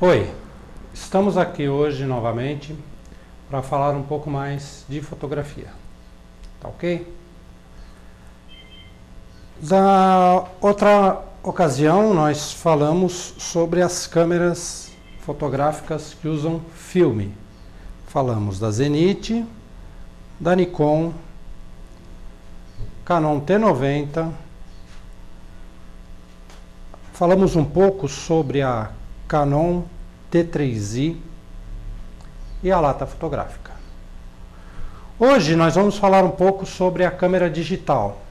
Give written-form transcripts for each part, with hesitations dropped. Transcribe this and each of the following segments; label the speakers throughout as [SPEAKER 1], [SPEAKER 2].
[SPEAKER 1] Oi, estamos aqui hoje novamente para falar um pouco mais de fotografia, tá ok? Da outra ocasião nós falamos sobre as câmeras fotográficas que usam filme. Falamos da Zenith, da Nikon, Canon T90, falamos um pouco sobre a Canon T3i e a lata fotográfica. Hoje nós vamos falar um pouco sobre a câmera digital,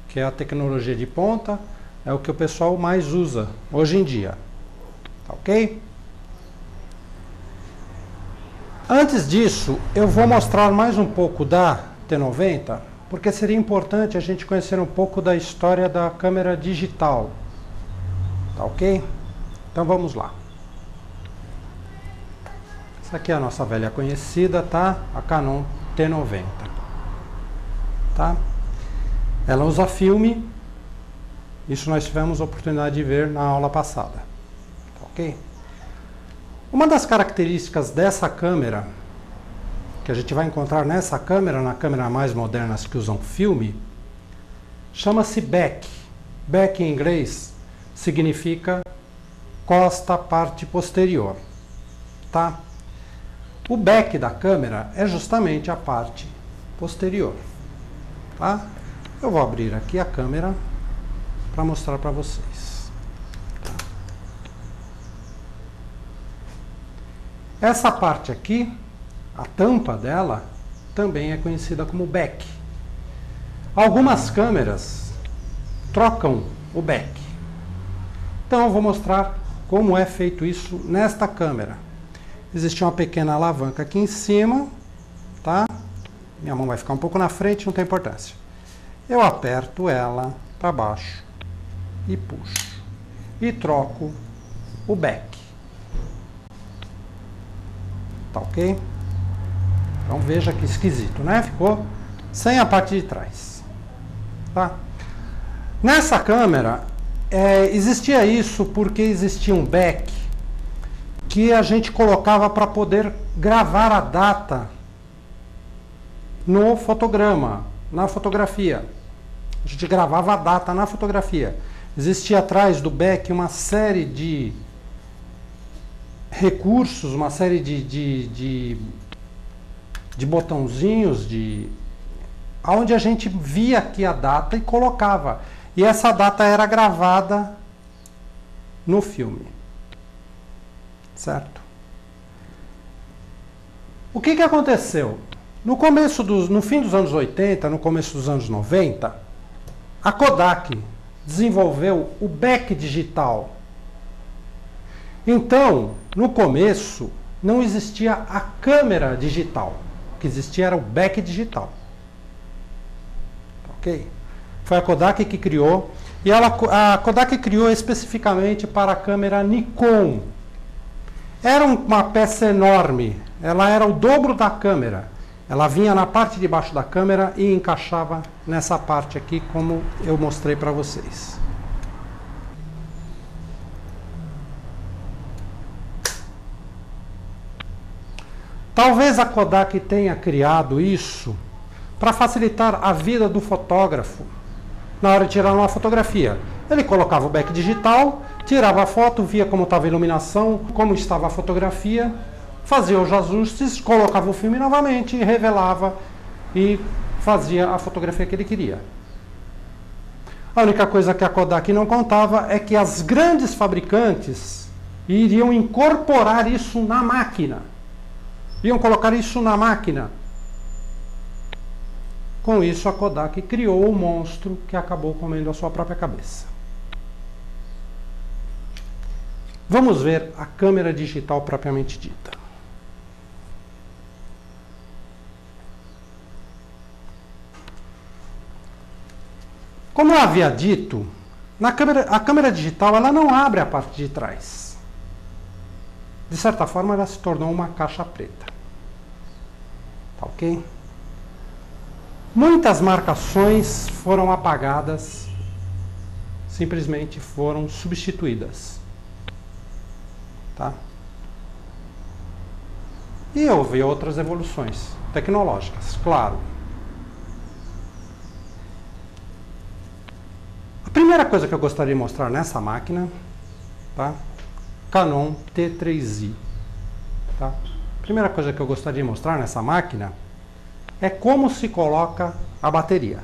[SPEAKER 1] que é a tecnologia de ponta, é o que o pessoal mais usa hoje em dia, tá ok? Antes disso, eu vou mostrar mais um pouco da T90, porque seria importante a gente conhecer um pouco da história da câmera digital, tá ok? Então vamos lá. Essa aqui é a nossa velha conhecida, tá? A Canon T90, tá? Ela usa filme, isso nós tivemos a oportunidade de ver na aula passada, tá ok? Uma das características dessa câmera, que a gente vai encontrar nessa câmera, na câmera mais modernas que usam filme, chama-se back. Back em inglês significa costa, parte posterior, tá? O back da câmera é justamente a parte posterior, tá? Eu vou abrir aqui a câmera para mostrar para vocês. Tá? Essa parte aqui, a tampa dela, também é conhecida como back. Algumas câmeras trocam o back. Então eu vou mostrar como é feito isso nesta câmera. Existe uma pequena alavanca aqui em cima, tá? Minha mão vai ficar um pouco na frente, não tem importância. Eu aperto ela para baixo e puxo. E troco o back. Tá ok? Então veja que esquisito, né? Ficou sem a parte de trás. Tá? Nessa câmera, existia isso porque existia um back que a gente colocava para poder gravar a data no fotograma, na fotografia. A gente gravava a data na fotografia. Existia atrás do back uma série de recursos, uma série de botãozinhos, onde a gente via aqui a data e colocava. E essa data era gravada no filme. Certo? O que aconteceu? No fim dos anos 80, no começo dos anos 90, a Kodak desenvolveu o back digital. Então, no começo, não existia a câmera digital. O que existia era o back digital. Ok? Foi a Kodak que criou. E a Kodak criou especificamente para a câmera Nikon. Era uma peça enorme. Ela era o dobro da câmera. Ela vinha na parte de baixo da câmera e encaixava nessa parte aqui, como eu mostrei para vocês. Talvez a Kodak tenha criado isso para facilitar a vida do fotógrafo na hora de tirar uma fotografia. Ele colocava o back digital, tirava a foto, via como estava a iluminação, como estava a fotografia, fazia os ajustes, colocava o filme novamente, revelava e fazia a fotografia que ele queria. A única coisa que a Kodak não contava é que as grandes fabricantes iriam incorporar isso na máquina. Iam colocar isso na máquina. Com isso, a Kodak criou o monstro que acabou comendo a sua própria cabeça. Vamos ver a câmera digital propriamente dita. Como eu havia dito, a câmera digital ela não abre a parte de trás. De certa forma, ela se tornou uma caixa preta. Tá ok? Muitas marcações foram apagadas, simplesmente foram substituídas. Tá? E houve outras evoluções tecnológicas, claro. A primeira coisa que eu gostaria de mostrar nessa máquina, tá? Canon T3i. Tá? A primeira coisa que eu gostaria de mostrar nessa máquina é como se coloca a bateria.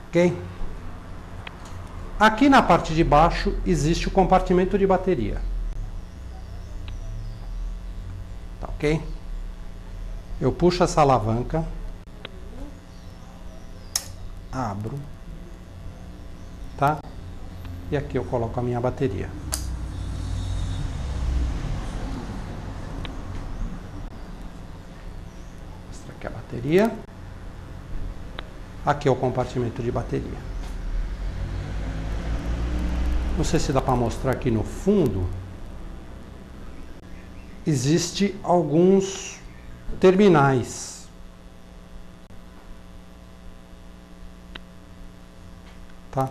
[SPEAKER 1] Ok? Aqui na parte de baixo existe o compartimento de bateria. Tá, ok? Eu puxo essa alavanca, abro, tá? E aqui eu coloco a minha bateria. Mostra aqui a bateria. Aqui é o compartimento de bateria. Não sei se dá para mostrar aqui no fundo. Existe alguns terminais. Tá?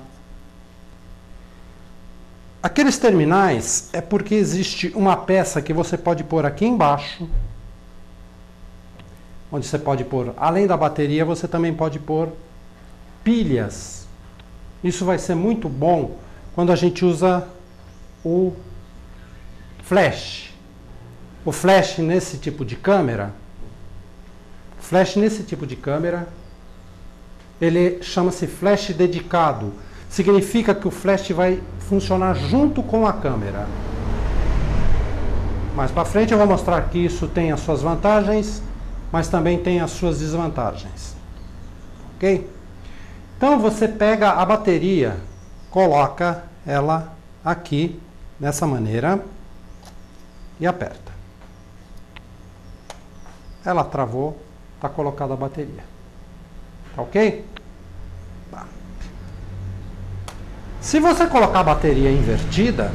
[SPEAKER 1] Aqueles terminais é porque existe uma peça que você pode pôr aqui embaixo, onde você pode pôr, além da bateria, você também pode pôr pilhas. Isso vai ser muito bom quando a gente usa o flash. O flash nesse tipo de câmera, ele chama-se flash dedicado. Significa que o flash vai funcionar junto com a câmera. Mais para frente eu vou mostrar que isso tem as suas vantagens, mas também tem as suas desvantagens. Ok? Então você pega a bateria, coloca ela aqui, dessa maneira, e aperta. Ela travou, está colocada a bateria. Tá ok? Tá. Se você colocar a bateria invertida,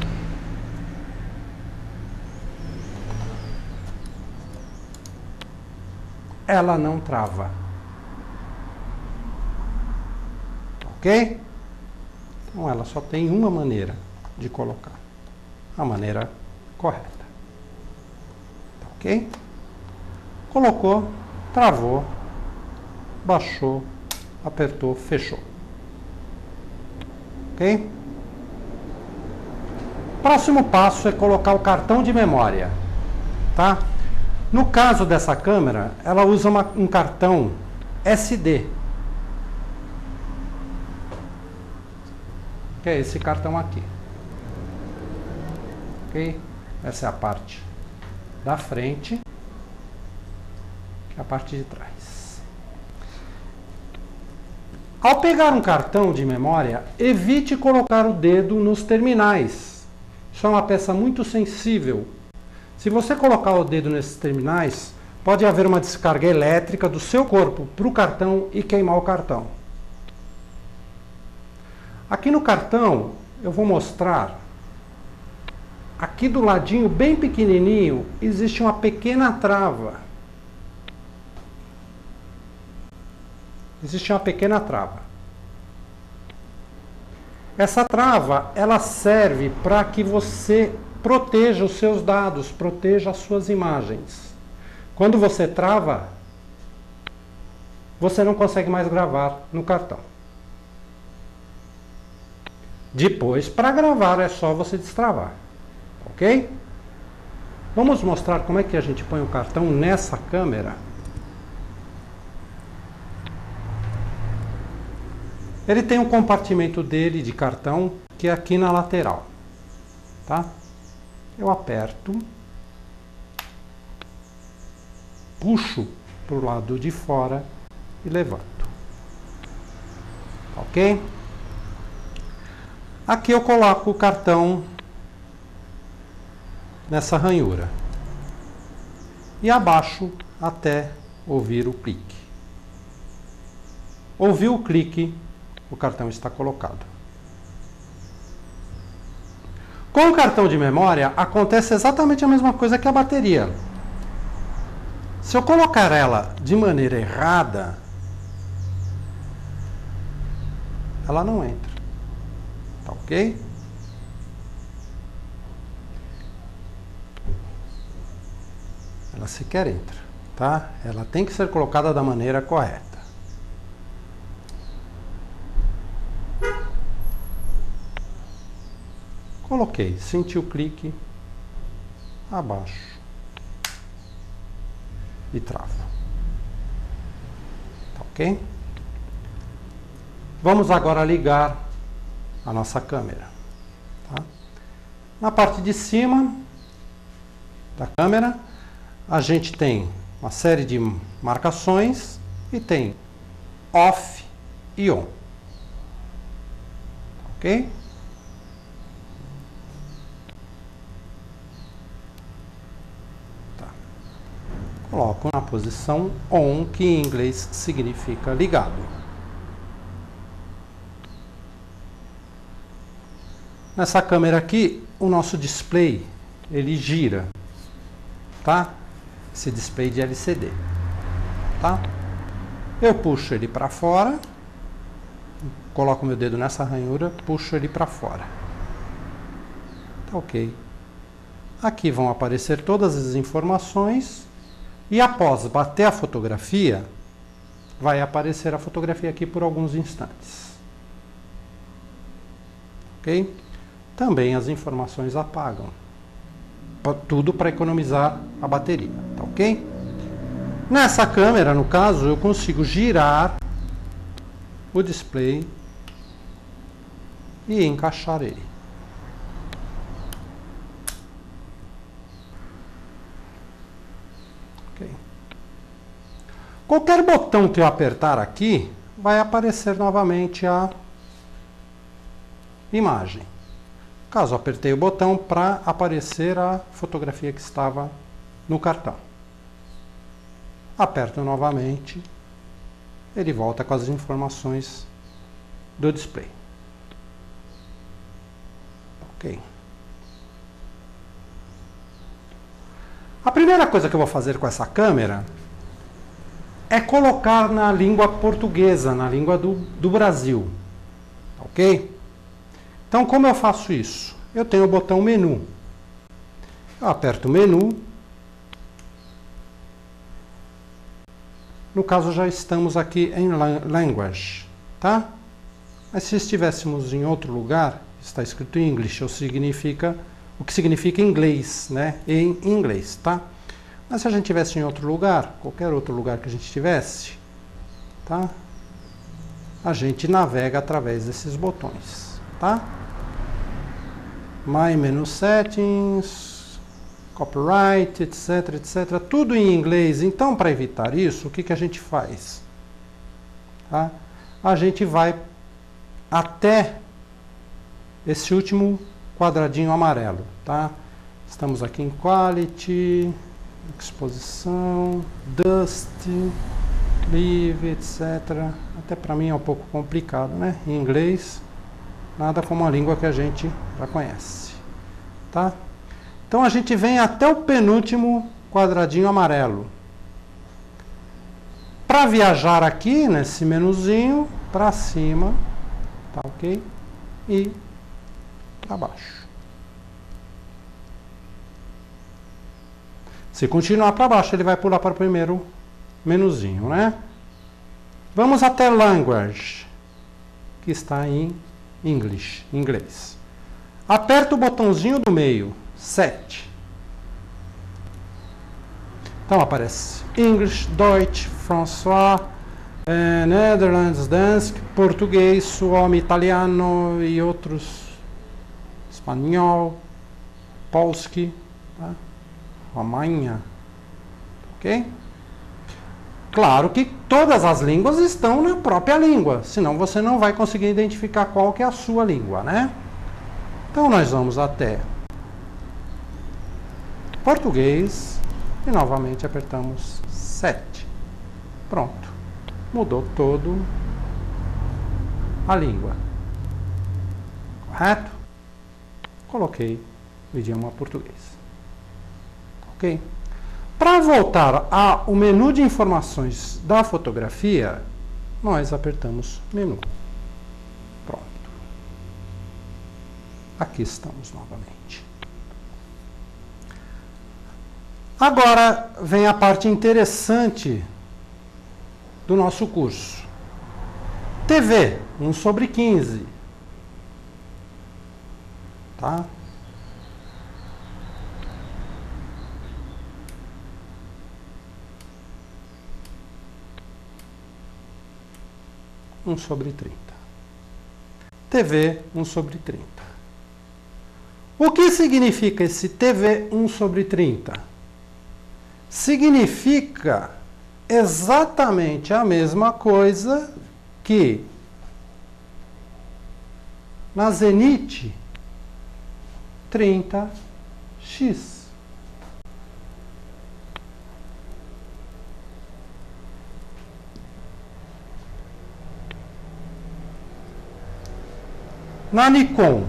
[SPEAKER 1] ela não trava. Ok? Então ela só tem uma maneira de colocar. A maneira correta. Tá ok? Colocou, travou, baixou, apertou, fechou. Ok? Próximo passo é colocar o cartão de memória. Tá? No caso dessa câmera, ela usa um cartão SD. Que é esse cartão aqui. Ok? Essa é a parte da frente. A parte de trás. Ao pegar um cartão de memória, evite colocar o dedo nos terminais. Isso é uma peça muito sensível. Se você colocar o dedo nesses terminais, pode haver uma descarga elétrica do seu corpo para o cartão e queimar o cartão. Aqui no cartão, eu vou mostrar. Aqui do ladinho, bem pequenininho, existe uma pequena trava. Existe uma pequena trava. Essa trava, ela serve para que você proteja os seus dados, proteja as suas imagens. Quando você trava, você não consegue mais gravar no cartão. Depois, para gravar, é só você destravar. Ok? Vamos mostrar como é que a gente põe o cartão nessa câmera. Ele tem um compartimento dele de cartão que é aqui na lateral, tá? Eu aperto, puxo para o lado de fora e levanto, ok? Aqui eu coloco o cartão nessa ranhura e abaixo até ouvir o clique. Ouviu o clique, o cartão está colocado. Com o cartão de memória, acontece exatamente a mesma coisa que a bateria. Se eu colocar ela de maneira errada, ela não entra. Tá ok? ela sequer entra, tá? Ela tem que ser colocada da maneira correta. Coloquei, senti o clique, abaixo e travo. Tá ok? Vamos agora ligar a nossa câmera. Tá? Na parte de cima da câmera, a gente tem uma série de marcações e tem off e on. Ok? Tá. Coloco na posição on, que em inglês significa ligado. Nessa câmera aqui, o nosso display, ele gira, tá? Esse display de LCD, tá? Eu puxo ele para fora, coloco meu dedo nessa ranhura, puxo ele para fora. Tá ok. Aqui vão aparecer todas as informações e após bater a fotografia, vai aparecer a fotografia aqui por alguns instantes. Ok? Também as informações apagam. Tudo para economizar a bateria, tá ok? Nessa câmera, no caso, eu consigo girar o display e encaixar ele. Ok. Qualquer botão que eu apertar aqui, vai aparecer novamente a imagem. Caso apertei o botão para aparecer a fotografia que estava no cartão. Aperto novamente, ele volta com as informações do display. Ok. A primeira coisa que eu vou fazer com essa câmera é colocar na língua portuguesa, na língua do Brasil. Ok? Então, como eu faço isso? Eu tenho o botão menu. Eu aperto o menu. No caso, já estamos aqui em Language, tá? Mas se estivéssemos em outro lugar, está escrito English, ou significa, o que significa inglês, né? Em inglês, tá? Mas se a gente estivesse em outro lugar, qualquer outro lugar que a gente estivesse, tá? A gente navega através desses botões, tá? My Menu Settings, Copyright, etc, etc. Tudo em inglês. Então, para evitar isso, o que que a gente faz? Tá? A gente vai até esse último quadradinho amarelo, tá? Estamos aqui em Quality, Exposição, Dust, Leave, etc. Até para mim é um pouco complicado, né? Em inglês, nada como a língua que a gente já conhece, tá? Então a gente vem até o penúltimo quadradinho amarelo. Para viajar aqui nesse menuzinho, para cima, tá ok? E para baixo. Se continuar para baixo, ele vai pular para o primeiro menuzinho, né? Vamos até Language, que está em English, inglês. Aperta o botãozinho do meio, Set. Então aparece English, Deutsch, François, Netherlands, Dansk, português, Suomi, italiano e outros, espanhol, polski, tá? Romanha, ok? Claro que todas as línguas estão na própria língua, senão você não vai conseguir identificar qual que é a sua língua, né? Então nós vamos até português e novamente apertamos Set. Pronto. Mudou todo a língua. Correto? Coloquei o idioma português. Ok? Para voltar ao menu de informações da fotografia, nós apertamos menu. Pronto. Aqui estamos novamente. Agora vem a parte interessante do nosso curso. TV, 1/15. Tá? Um sobre 30. TV 1/30. O que significa esse TV 1/30? Significa exatamente a mesma coisa que na Zenit 30x. Na Nikon,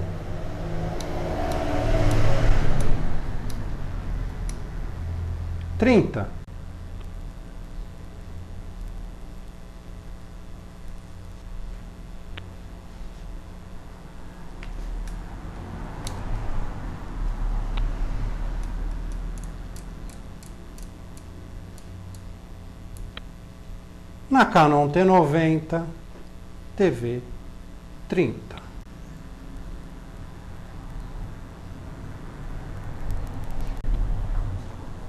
[SPEAKER 1] trinta. Na Canon T90, TV 30.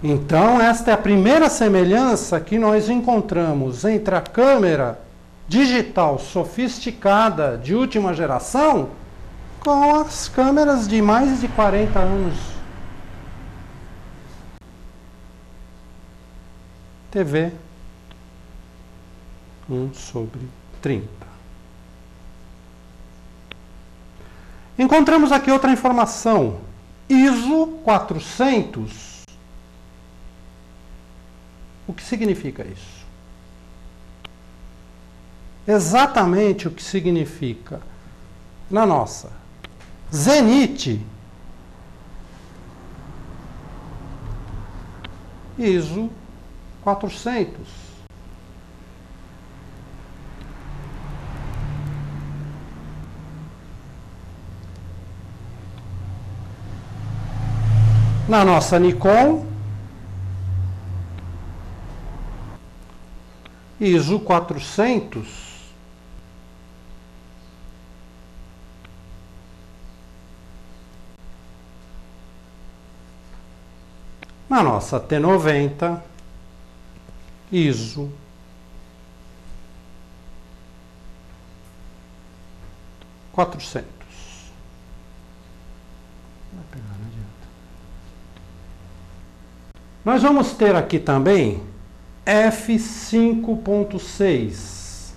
[SPEAKER 1] Então, esta é a primeira semelhança que nós encontramos entre a câmera digital sofisticada de última geração com as câmeras de mais de 40 anos. TV 1/30. Encontramos aqui outra informação. ISO 400. O que significa isso? Exatamente o que significa na nossa Zenit ISO 400. Na nossa Nikon ISO 400 na nossa T90 ISO 400. Vai pegar, não adianta. Nós vamos ter aqui também f5.6.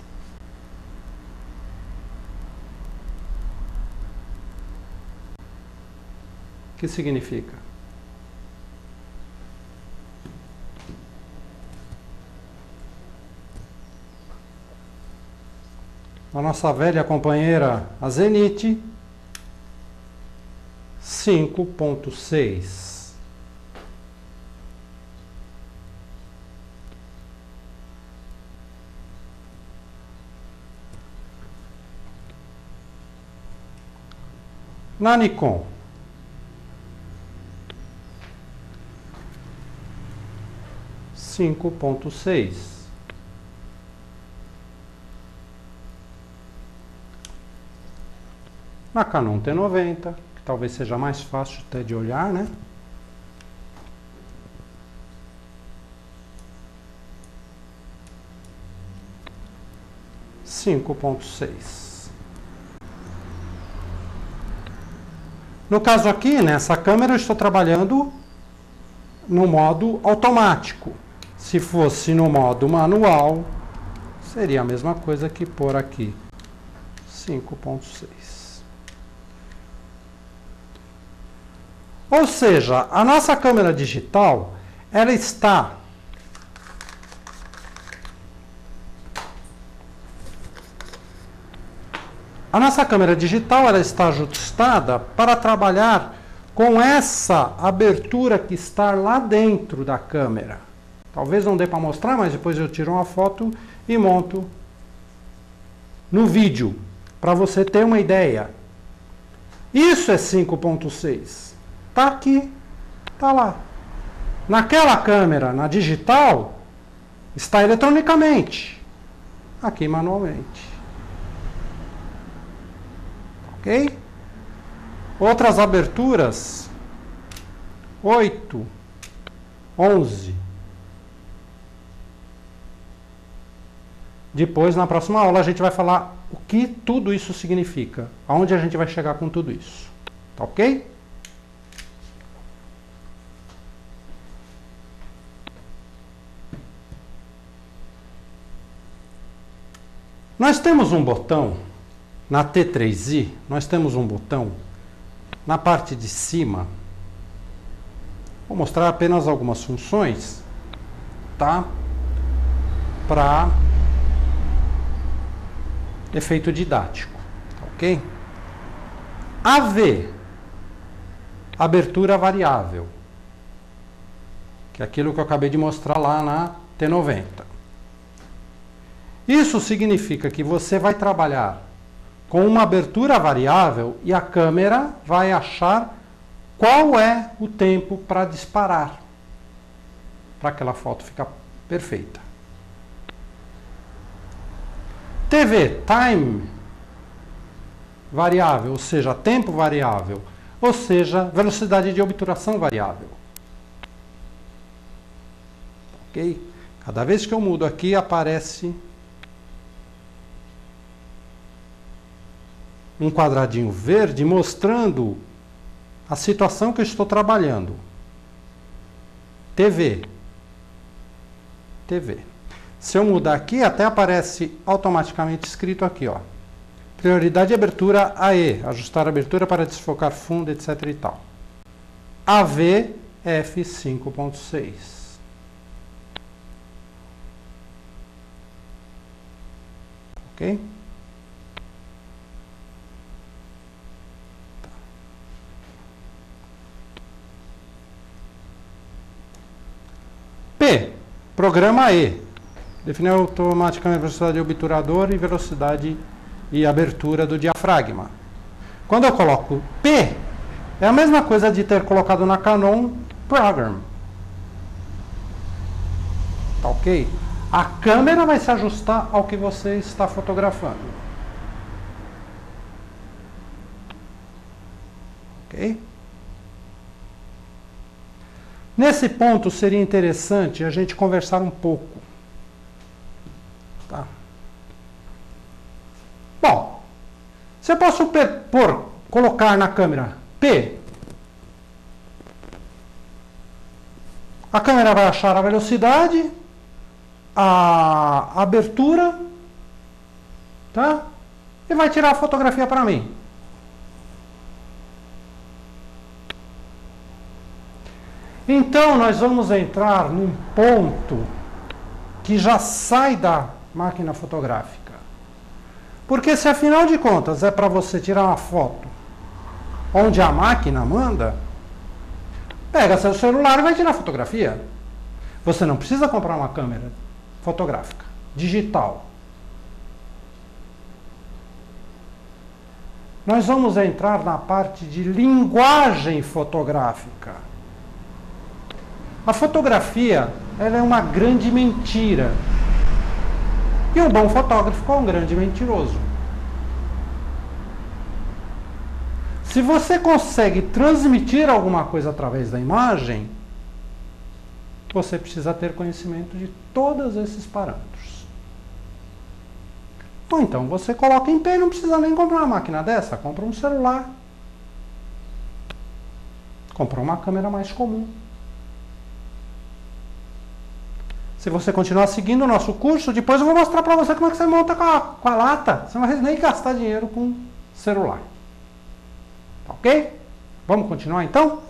[SPEAKER 1] O que significa? A nossa velha companheira, a Zenit 5.6. Na Nikon, (5.6). Na Canon T90, que talvez seja mais fácil até de olhar, né? (5.6). No caso aqui, nessa câmera, eu estou trabalhando no modo automático. Se fosse no modo manual, seria a mesma coisa que pôr aqui 5.6. Ou seja, a nossa câmera digital, ela está ajustada para trabalhar com essa abertura que está lá dentro da câmera. Talvez não dê para mostrar, mas depois eu tiro uma foto e monto no vídeo, para você ter uma ideia. Isso é 5.6. Está aqui, está lá. Naquela câmera, na digital, está eletronicamente. Aqui manualmente. Ok? Outras aberturas. 8, 11. Depois, na próxima aula, a gente vai falar o que tudo isso significa. Aonde a gente vai chegar com tudo isso. Tá ok? Nós temos um botão, na T3i, nós temos um botão na parte de cima. Vou mostrar apenas algumas funções, tá? Para efeito didático, tá ok? AV, abertura variável, que é aquilo que eu acabei de mostrar lá na T90. Isso significa que você vai trabalhar com uma abertura variável e a câmera vai achar qual é o tempo para disparar, para aquela foto ficar perfeita. TV, time variável, ou seja, tempo variável, ou seja, velocidade de obturação variável. Ok? Cada vez que eu mudo aqui, aparece um quadradinho verde mostrando a situação que eu estou trabalhando. TV. TV. Se eu mudar aqui, até aparece automaticamente escrito aqui, ó. Prioridade de abertura AE, ajustar a abertura para desfocar fundo, etc e tal. AV F5.6. Ok? P, programa E. Definir automaticamente a velocidade obturador e velocidade e abertura do diafragma. Quando eu coloco P, é a mesma coisa de ter colocado na Canon Program. Tá ok? A câmera vai se ajustar ao que você está fotografando. Ok? Nesse ponto seria interessante a gente conversar um pouco. Tá? Bom, se eu posso colocar na câmera P, a câmera vai achar a velocidade, a abertura, tá? E vai tirar a fotografia para mim. Então, nós vamos entrar num ponto que já sai da máquina fotográfica. Porque se afinal de contas é para você tirar uma foto onde a máquina manda, pega seu celular e vai tirar fotografia. Você não precisa comprar uma câmera fotográfica digital. Nós vamos entrar na parte de linguagem fotográfica. A fotografia, ela é uma grande mentira. E um bom fotógrafo é um grande mentiroso. Se você consegue transmitir alguma coisa através da imagem, você precisa ter conhecimento de todos esses parâmetros. Ou então você coloca em P, não precisa nem comprar uma máquina dessa, compra um celular. Compra uma câmera mais comum. Se você continuar seguindo o nosso curso, depois eu vou mostrar para você como é que você monta com a lata. Você não vai nem gastar dinheiro com celular. Tá ok? Vamos continuar então?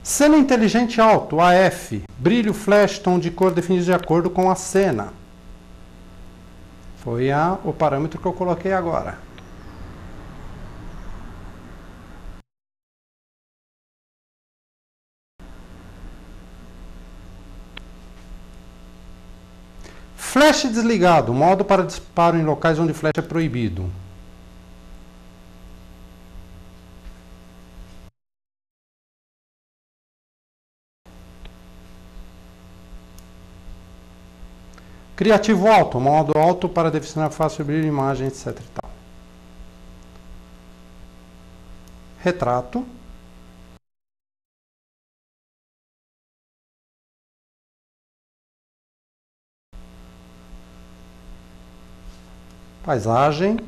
[SPEAKER 1] Cena inteligente alto, AF. Brilho flash, tom de cor definido de acordo com a cena. Foi o parâmetro que eu coloquei agora. Flash desligado, modo para disparo em locais onde flash é proibido. Criativo alto, modo alto para definir fácil abrir imagem, etc. e tal. Retrato. Paisagem.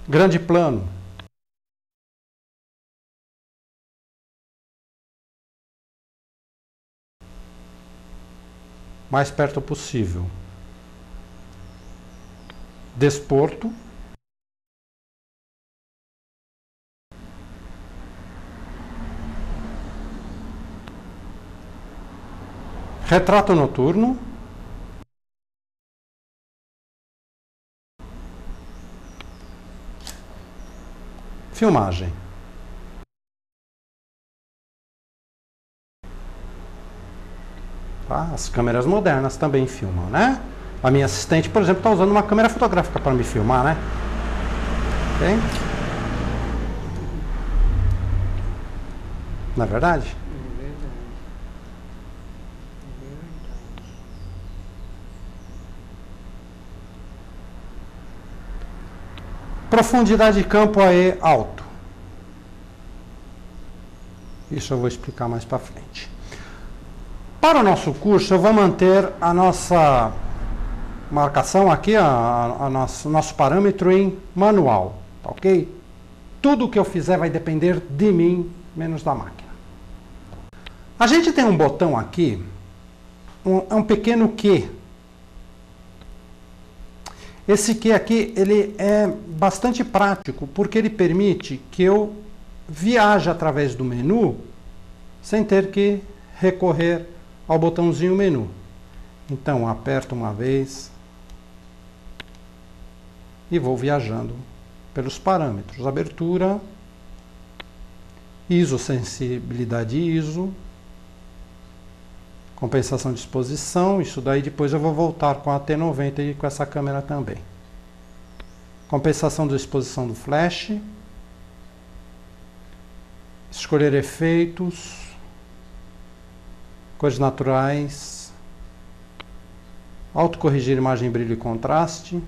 [SPEAKER 1] Grande plano. Mais perto possível. Desporto. Retrato noturno. Filmagem. Tá? As câmeras modernas também filmam, né? A minha assistente, por exemplo, está usando uma câmera fotográfica para me filmar, né? Ok? Não é verdade? Profundidade de campo AE alto. Isso eu vou explicar mais para frente. Para o nosso curso, eu vou manter a nossa marcação aqui, nosso parâmetro em manual, tá ok? Tudo que eu fizer vai depender de mim, menos da máquina. A gente tem um botão aqui, um pequeno Q. Esse Q aqui, ele é bastante prático, porque ele permite que eu viaje através do menu, sem ter que recorrer ao botãozinho menu. Então, aperto uma vez e vou viajando pelos parâmetros. Abertura, ISO, sensibilidade ISO, compensação de exposição, isso daí depois eu vou voltar com a T90 e com essa câmera também. Compensação de exposição do flash, escolher efeitos, cores naturais, autocorrigir imagem, brilho e contraste,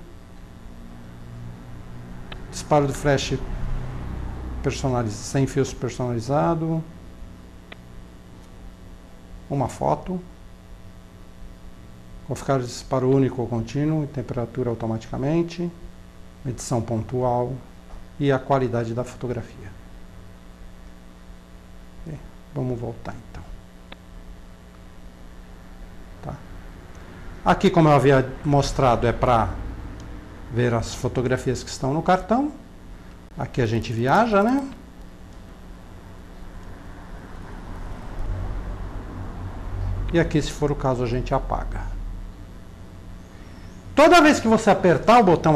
[SPEAKER 1] disparo do flash sem fios personalizado, uma foto, configurar disparo único ou contínuo, temperatura automaticamente, medição pontual e a qualidade da fotografia. Vamos voltar então. Tá. Aqui, como eu havia mostrado, é para ver as fotografias que estão no cartão. Aqui a gente viaja, né? E aqui, se for o caso, a gente apaga. Toda vez que você apertar o botão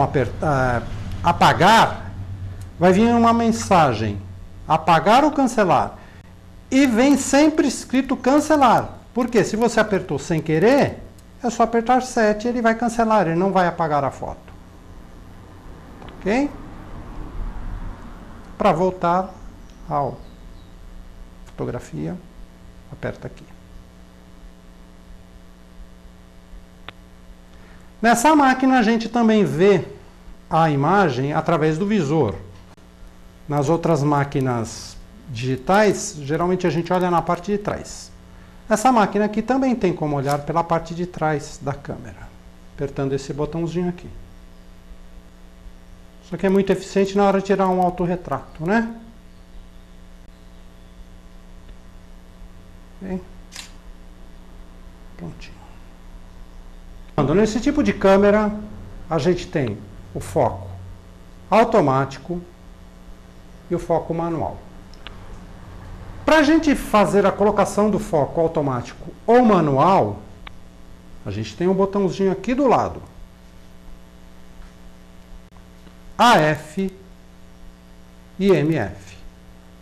[SPEAKER 1] apagar, vai vir uma mensagem: apagar ou cancelar. E vem sempre escrito cancelar. Porque se você apertou sem querer, é só apertar 7 e ele vai cancelar, ele não vai apagar a foto. Ok? Para voltar à fotografia, aperta aqui. Nessa máquina a gente também vê a imagem através do visor. Nas outras máquinas digitais, geralmente a gente olha na parte de trás. Essa máquina aqui também tem como olhar pela parte de trás da câmera, apertando esse botãozinho aqui. Isso aqui é muito eficiente na hora de tirar um autorretrato, né? Ok? Prontinho. Nesse tipo de câmera, a gente tem o foco automático e o foco manual. Para a gente fazer a colocação do foco automático ou manual, a gente tem um botãozinho aqui do lado. AF IMF,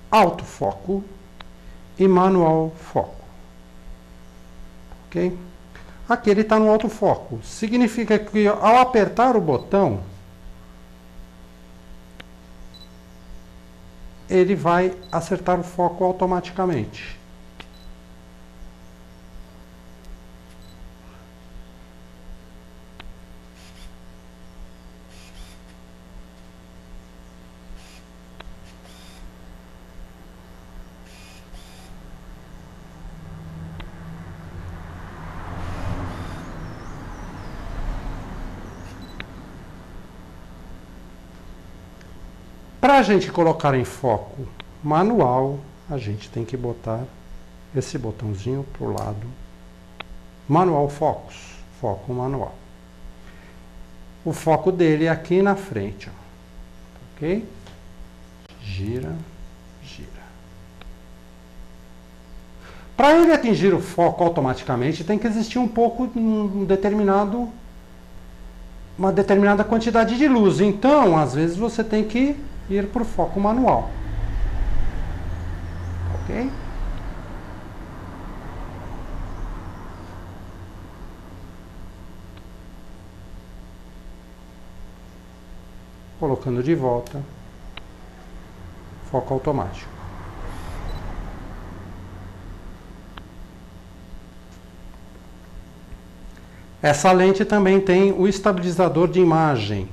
[SPEAKER 1] autofoco e manual foco. Ok? Aqui ele está no autofoco. Significa que ao apertar o botão, ele vai acertar o foco automaticamente. Para a gente colocar em foco manual, a gente tem que botar esse botãozinho para o lado. Manual Focus, foco manual. O foco dele é aqui na frente, ó. Ok? Gira, gira. Para ele atingir o foco automaticamente, tem que existir uma determinada quantidade de luz. Então, às vezes você tem que ir para o foco manual. Ok? Colocando de volta, foco automático. Essa lente também tem o estabilizador de imagem.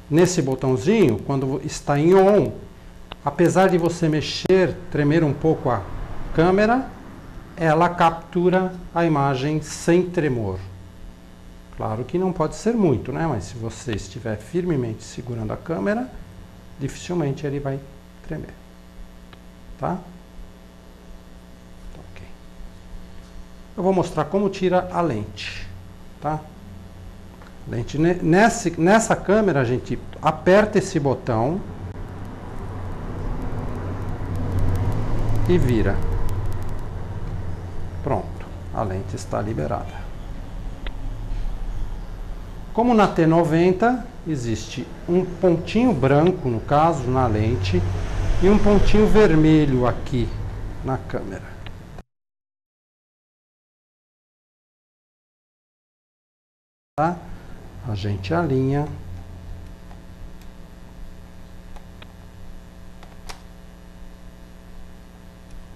[SPEAKER 1] Nesse botãozinho, quando está em on, apesar de você mexer, tremer um pouco a câmera, ela captura a imagem sem tremor. Claro que não pode ser muito, né? Mas se você estiver firmemente segurando a câmera, dificilmente ele vai tremer. Tá? Ok. Eu vou mostrar como tira a lente. Tá? Lente, nessa câmera a gente aperta esse botão e vira. Pronto, a lente está liberada. Como na T90 existe um pontinho branco, no caso, na lente, e um pontinho vermelho aqui na câmera. Tá? A gente alinha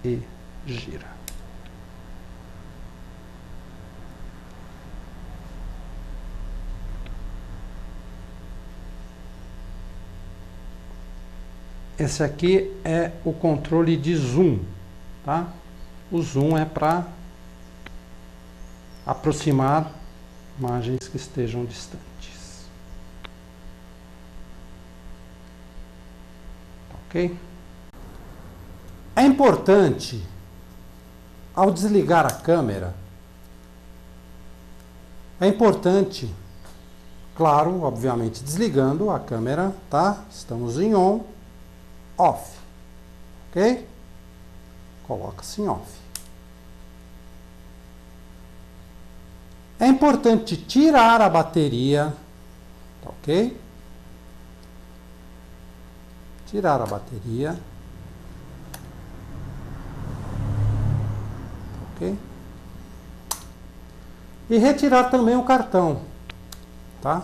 [SPEAKER 1] e gira. Esse aqui é o controle de zoom, tá? O zoom é para aproximar imagens que estejam distantes. Ok? É importante, ao desligar a câmera, claro, obviamente desligando a câmera, tá? Estamos em on, off, ok? Coloca-se em off. É importante tirar a bateria, tá ok? Tirar a bateria. Ok? E retirar também o cartão, tá?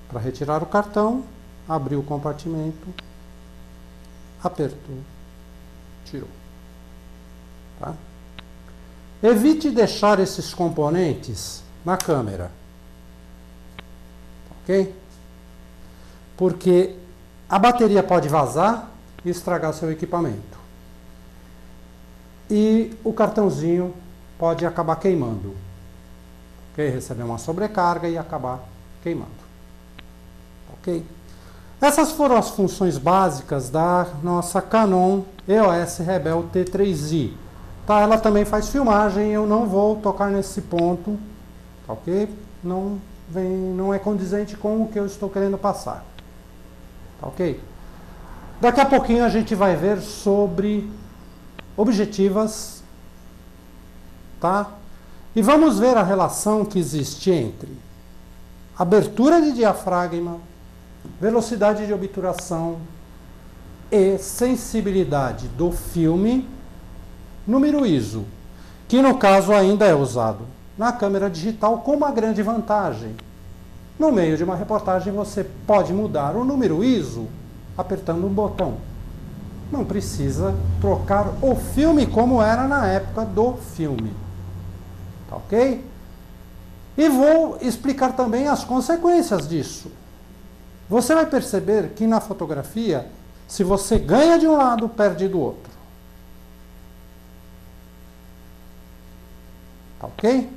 [SPEAKER 1] Para retirar o cartão, abrir o compartimento, apertou, tirou, tá? Evite deixar esses componentes na câmera, ok? Porque a bateria pode vazar e estragar seu equipamento. E o cartãozinho pode acabar queimando, ok? Receber uma sobrecarga e acabar queimando, ok? Essas foram as funções básicas da nossa Canon EOS Rebel T3i. Tá, ela também faz filmagem, eu não vou tocar nesse ponto, tá, ok? Não é condizente com o que eu estou querendo passar, tá, ok? Daqui a pouquinho a gente vai ver sobre objetivas, tá? E vamos ver a relação que existe entre abertura de diafragma, velocidade de obturação, e sensibilidade do filme, número ISO, que no caso ainda é usado na câmera digital com uma grande vantagem. No meio de uma reportagem você pode mudar o número ISO apertando um botão. Não precisa trocar o filme como era na época do filme. Tá ok? E vou explicar também as consequências disso. Você vai perceber que na fotografia, se você ganha de um lado, perde do outro. Tá ok?